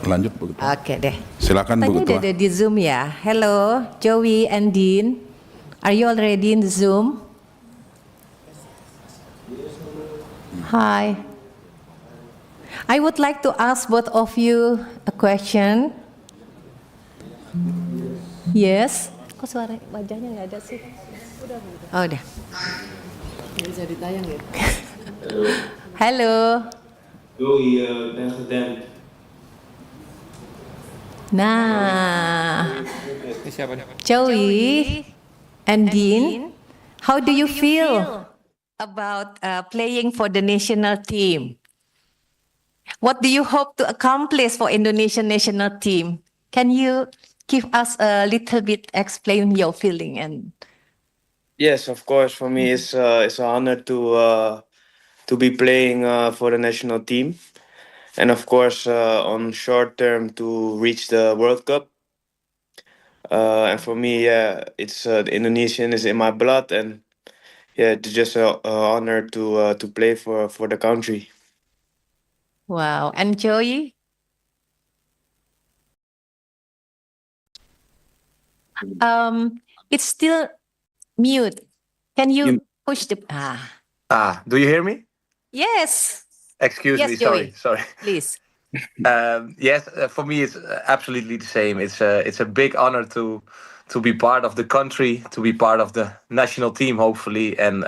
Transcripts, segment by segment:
lanjut Bu Ketua. Oke deh. Silakan Bu Tadi udah Ketua. ada di Zoom ya. Hello, Joey and Dean. Are you already in the Zoom? Hi. I would like to ask both of you a question. Yes. Kok suara wajahnya nggak ada sih? Oh, udah. Bisa ditayang ya? Halo. Joey, ben gedempt. Nah, Joey and Dean, how do you feel about playing for the national team? What do you hope to accomplish for Indonesian national team? Can you give us a little bit, explain your feeling and? Yes, of course. For me, it's an honor to be playing for the national team, and of course, on short term to reach the World Cup. And for me, yeah, it's the Indonesian is in my blood, and yeah, it's just an honor to play for the country. Wow, and Joey? It's still mute. Can you push the Do you hear me? Yes, Excuse Yes, me, Joey. sorry. please. Yes, for me it's absolutely the same. It's a big honor to be part of the country, to be part of the national team, hopefully. And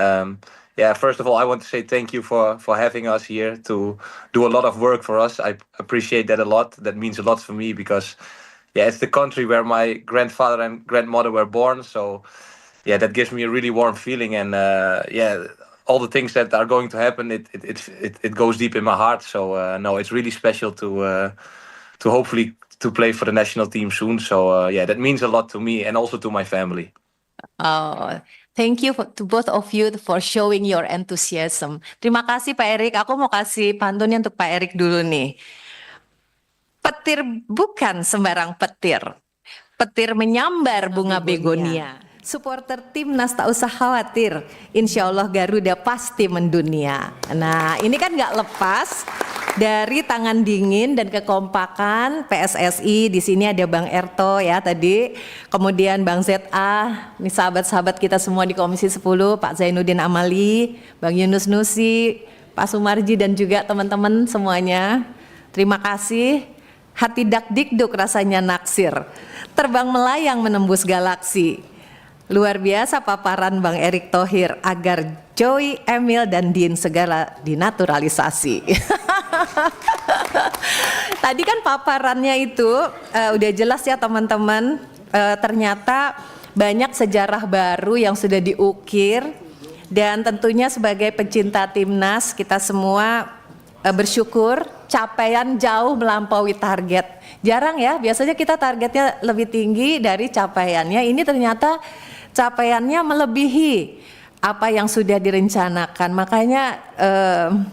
yeah, first of all, I want to say thank you for having us here to do a lot of work for us. I appreciate that a lot. That means a lot for me because yeah, it's the country where my grandfather and grandmother were born. So yeah, that gives me a really warm feeling. And yeah, all the things that are going to happen, it goes deep in my heart. So no, it's really special to hopefully to play for the national team soon. So yeah, that means a lot to me and also to my family. Oh, thank you to both of you for showing your enthusiasm. Terima kasih Pak Erik. Aku mau kasih pantunnya untuk Pak Erik dulu nih. Petir bukan sembarang petir. Petir menyambar bunga begonia. Supporter timnas tak usah khawatir, insya Allah Garuda pasti mendunia. Nah ini kan nggak lepas dari tangan dingin dan kekompakan PSSI. Di sini ada Bang Erto ya tadi, kemudian Bang ZA, nih sahabat-sahabat kita semua di Komisi 10, Pak Zainuddin Amali, Bang Yunus Nusi, Pak Sumarji dan juga teman-teman semuanya. Terima kasih. Hati dakdikduk rasanya naksir, terbang melayang menembus galaksi. Luar biasa paparan Bang Erick Thohir agar Joey, Emil, dan Dean segala dinaturalisasi. Tadi kan paparannya itu udah jelas ya teman-teman. Ternyata banyak sejarah baru yang sudah diukir. Dan tentunya sebagai pecinta timnas kita semua bersyukur capaian jauh melampaui target. Jarang ya, biasanya kita targetnya lebih tinggi dari capaiannya. Ini ternyata capaiannya melebihi apa yang sudah direncanakan. Makanya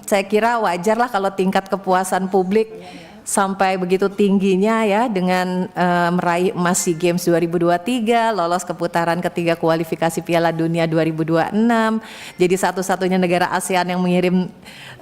saya kira wajarlah kalau tingkat kepuasan publik sampai begitu tingginya ya dengan meraih emas SEA Games 2023, lolos ke putaran ketiga kualifikasi Piala Dunia 2026, jadi satu-satunya negara ASEAN yang mengirim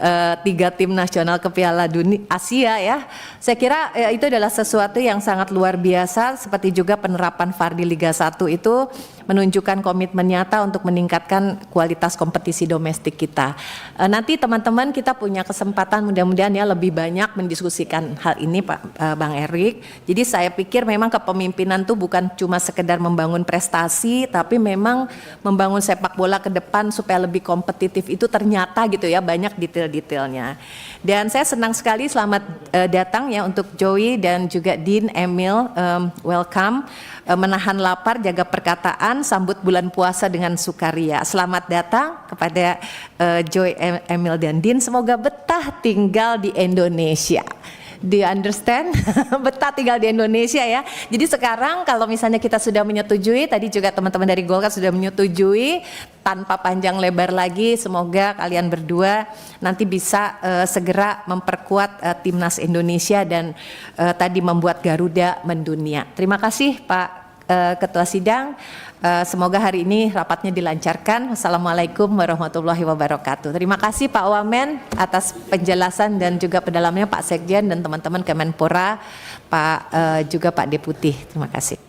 3 tim nasional ke Piala Dunia Asia ya. Saya kira itu adalah sesuatu yang sangat luar biasa, seperti juga penerapan VAR di Liga 1 itu menunjukkan komitmen nyata untuk meningkatkan kualitas kompetisi domestik kita. Nanti teman-teman kita punya kesempatan mudah-mudahan ya lebih banyak mendiskusikan hal ini Pak Bang Erik. Jadi saya pikir memang kepemimpinan tuh bukan cuma sekedar membangun prestasi, tapi memang membangun sepak bola ke depan supaya lebih kompetitif itu ternyata gitu ya banyak detail-detailnya. Dan saya senang sekali selamat datang ya untuk Joey dan juga Dean, Emil, welcome. Menahan lapar, jaga perkataan, sambut bulan puasa dengan sukaria. Selamat datang kepada Joey, Emil, dan Dean. Semoga betah tinggal di Indonesia. Do you understand? Betah tinggal di Indonesia ya. Jadi sekarang kalau misalnya kita sudah menyetujui, tadi juga teman-teman dari Golkar sudah menyetujui, tanpa panjang lebar lagi, semoga kalian berdua nanti bisa segera memperkuat timnas Indonesia dan tadi membuat Garuda mendunia. Terima kasih Pak Ketua Sidang. Semoga hari ini rapatnya dilancarkan. Wassalamualaikum warahmatullahi wabarakatuh. Terima kasih Pak Wamen atas penjelasan dan juga pedalamannya Pak Sekjen dan teman-teman Kemenpora, juga Pak Deputi. Terima kasih.